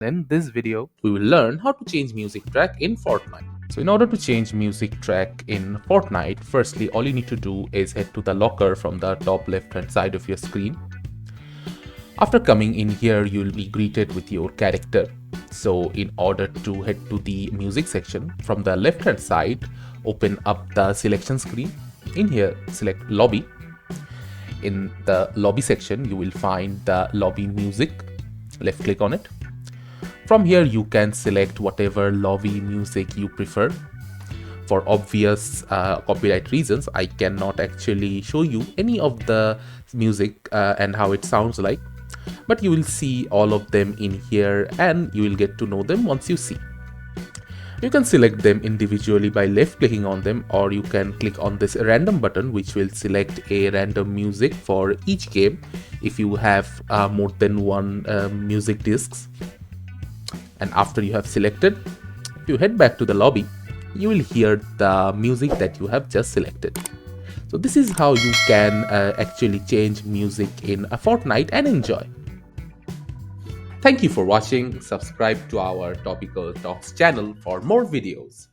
In this video, we will learn how to change music track in Fortnite. So in order to change music track in Fortnite, firstly all you need to do is head to the locker from the top left hand side of your screen. After coming in here, you will be greeted with your character. So in order to head to the music section, from the left hand side, open up the selection screen. In here, select lobby. In the lobby section, you will find the lobby music. Left click on it. From here, you can select whatever lobby music you prefer. For obvious copyright reasons, I cannot actually show you any of the music and how it sounds like, but you will see all of them in here and you will get to know them once you see. You can select them individually by left clicking on them, or you can click on this random button which will select a random music for each game if you have more than one music discs. And after you have selected, if you head back to the lobby, you will hear the music that you have just selected. So this is how you can actually change music in a Fortnite and enjoy. Thank you for watching. Subscribe to our Topical Talks channel for more videos.